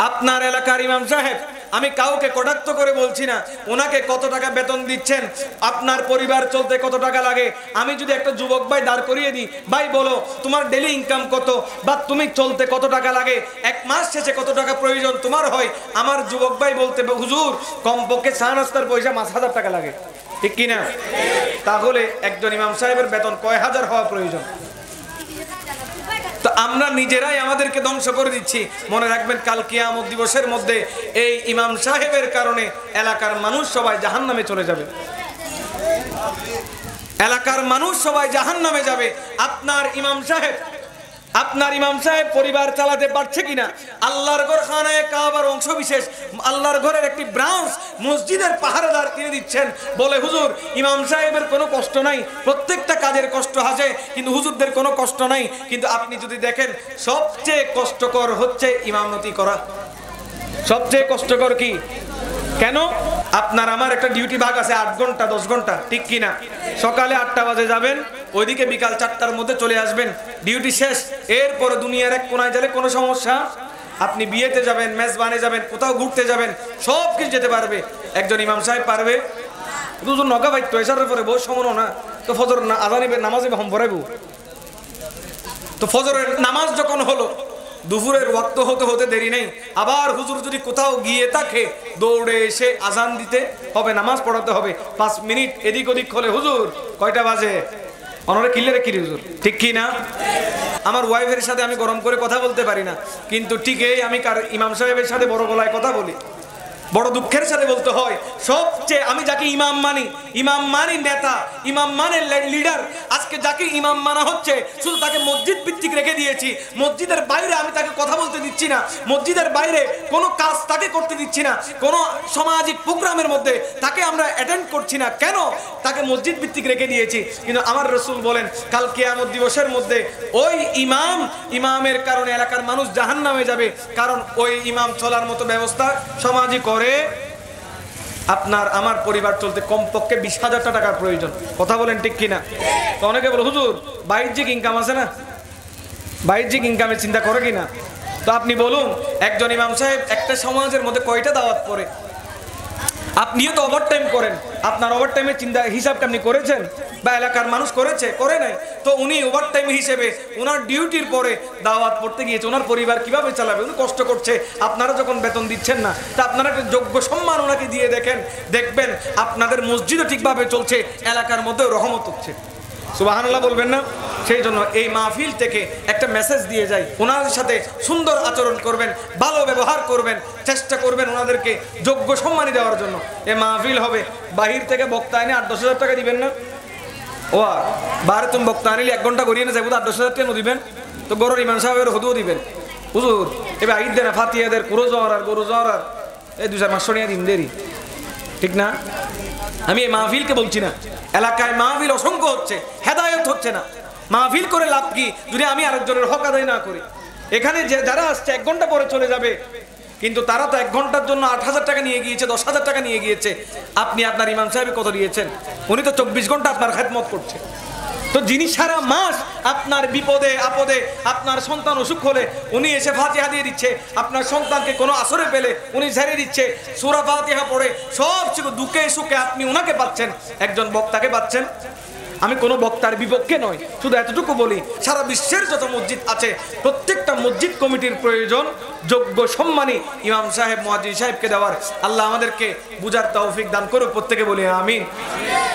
আপনার এলাকার ইমাম সাহেব, আমি কাউকে কটাক্ষ করে বলছি না, ওনাকে কত টাকা বেতন দিচ্ছেন, আপনার পরিবার চলতে কত টাকা লাগে। আমি যদি একটা যুবক ভাই দাঁড় করিয়ে দিই, ভাই বলো তোমার ডেলি ইনকাম কত, বা তুমি চলতে কত টাকা লাগে, এক মাস শেষে কত টাকা প্রয়োজন তোমার হয়, আমার যুবক ভাই বলতে হুজুর কমপক্ষে চা নাস্তার পয়সা 5,000 টাকা লাগে, ঠিক কিনা? তাহলে একজন ইমাম সাহেবের বেতন কয় হাজার হওয়া প্রয়োজন? তো আমরা নিজেরাই আমাদেরকে ধ্বংস করে দিচ্ছি। মনে রাখবেন, কাল কিয়ামত দিবসের মধ্যে এই ইমাম সাহেবের কারণে এলাকার মানুষ সবাই জাহান্নামে চলে যাবে। এলাকার মানুষ সবাই জাহান্নামে যাবে। আপনার ইমাম সাহেব পরিবার চালাতে পারছে কিনা? আল্লাহর ঘর খানায়ে কাবার অংশ বিশেষ, আল্লাহর ঘরের একটি ব্রাঞ্চ মসজিদের পাহারাদার কিনে দিচ্ছেন, বলে হুজুর ইমাম সাহেবের কোনো কষ্ট নাই, প্রত্যেকটা কাজের কষ্ট আছে, কিন্তু হুজুরদের কোনো কষ্ট নাই। কিন্তু আপনি যদি দেখেন, সবচেয়ে কষ্টকর হচ্ছে ইমামতি করা। সবচেয়ে কষ্টকর কি? কেন? আপনার আমার একটা ডিউটি ভাগ আছে 8 ঘন্টা 10 ঘন্টা, ঠিক কিনা? সকালে 8টা বাজে যাবেন, ওইদিকে বিকাল 4টার মধ্যে চলে আসবেন, ডিউটি শেষ। এরপরে দুনিয়ার এক কোনায় গেলে কোনো সমস্যা? আপনি বিয়েতে যাবেন, মেজবানে যাবেন, কোথাও ঘুরতে যাবেন, সব কিছু যেতে পারবে। একজন ইমাম সাহেব পারবে? দুজন নগা বাইত এসার পরে বউ সমনো না তো ফজর আজানিবে নামাজে হম পড়াইবো। তো ফজরের নামাজ যখন হলো, দুপুরের ওয়াক্ত হতে হতে দেরি নেই, আবার হুজুর যদি কোথাও গিয়ে থাকে, দৌড়ে এসে আজান দিতে হবে, নামাজ পড়াতে হবে। 5 মিনিট এদিক ওদিক হলে হুজুর কয়টা বাজে, অনরে কিল্লে কি হুজুর, ঠিক কি না? আমার ওয়াইফের সাথে আমি গরম করে কথা বলতে পারি না, কিন্তু ঠিকই আমি ইমাম সাহেবের সাথে বড় গলায় কথা বলি, বড় দুঃখের সাথে বলতে হয়। সবচেয়ে আমি যাকে ইমাম মানি নেতা, ইমাম মানে লিডার, আজকে যাকে ইমাম মানা হচ্ছে, শুধু তাকে মসজিদ ভিত্তিক রেখে দিয়েছি। মসজিদের বাইরে আমি তাকে কথা বলতে দিচ্ছি না, মসজিদের বাইরে কোনো কাজ তাকে করতে দিচ্ছি না, কোনো সামাজিক প্রোগ্রামের মধ্যে তাকে আমরা অ্যাটেন্ড করছি না। কেন? তাকে মসজিদ ভিত্তিক রেখে দিয়েছি। কিন্তু আমার রাসূল বলেন, কাল কিয়ামত দিবসের মধ্যে ওই ইমামের কারণে এলাকার মানুষ জাহান্নামে যাবে, কারণ ওই ইমাম চলার মতো ব্যবস্থা সমাজে করে। আপনার আমার পরিবার চলতে কমপক্ষে 20,000 টাকার প্রয়োজন। কথা বলেন ঠিক কিনা? তো অনেকে বলে হুজুর বাহ্যিক ইনকাম আছে না, বাহ্যিক ইনকামের চিন্তা করে কিনা? তো আপনি বলুন, একজন ইমাম সাহেব একটা সমাজের মধ্যে কয়টা দাওয়াত পড়ে? আপনিও তো ওভারটাইম করেন, আপনার ওভারটাইমের চিন্তা হিসাবটা আপনি করেছেন? বা এলাকার মানুষ করেছে? করে নাই। তো উনি ওভারটাইম হিসেবে ওনার ডিউটির পরে দাওয়াত পড়তে গিয়েছে, ওনার পরিবার কিভাবে চালাবে? উনি কষ্ট করছে, আপনারা যখন বেতন দিচ্ছেন না, তা আপনারা একটা যোগ্য সম্মান ওনাকে দিয়ে দেখবেন আপনাদের মসজিদও ঠিকভাবে চলছে, এলাকার মধ্যেও রহমত হচ্ছে। সুবহানাল্লাহ বলবেন না? সেই জন্য এই মাহফিল থেকে একটা মেসেজ দিয়ে যায়, ওনাদের সাথে সুন্দর আচরণ করবেন, ভালো ব্যবহার করবেন, চেষ্টা করবেন ওনাদেরকে যোগ্য সম্মানী দেওয়ার জন্য। এই মাহফিল হবে, বাহির থেকে বক্তা এনে 8-10 হাজার টাকা দিবেন না? ও বারে তুমি বক্তা আনিলে 1 ঘন্টা করিয়ে না যাবো, 8-10 হাজার টাকা দিবেন। তো গরুর ইমাম সাহেবের হতেও দিবেন, হুজুর এবার ঈদ দেন, ফাতিহাদের কুরো জহরার গরু জহরার এই 2-4-500 টাকা দিন দেরি, ঠিক না? আমি এই মাহফিলকে বলছি না, এলাকায় মাহফিল অসংখ্য হচ্ছে, হেদায়েত হচ্ছে না। মাহফিল করে লাভ কি যদি আমি আরেকজনের হক আদায় না করি? এখানে যে যারা আসছে 1 ঘন্টা পরে চলে যাবে, কিন্তু তারা তো 1 ঘন্টার জন্য 8,000 টাকা নিয়ে গিয়েছে, 10,000 টাকা নিয়ে গিয়েছে। আপনি আপনার ইমাম সাহেব কত দিয়েছেন? উনি তো 24 ঘন্টা আপনার খেদমত করছে। তো যিনি সারা মাস আপনার বিপদে আপদে, আপনার সন্তান অসুখ হলে উনি এসে ফাতিহা দিয়ে দিচ্ছে, আপনার সন্তানকে কোনো আসরে পেলে উনি ঝেড়ে দিচ্ছে, সূরা ফাতিহা পড়ে সব কিছু দুঃখে সুখে আপনি ওনাকে পাচ্ছেন, একজন বক্তাকে পাচ্ছেন। আমি কোনো বক্তার বিপক্ষে নয়, শুধু এতটুকু বলি, সারা বিশ্বের যত মসজিদ আছে প্রত্যেকটা মসজিদ কমিটির প্রয়োজন যোগ্য সম্মানী ইমাম সাহেব মুয়াজ্জিন সাহেবকে দেওয়ার। আল্লাহ আমাদেরকে বুঝার তৌফিক দান করুক, প্রত্যেকে বলি আমিন।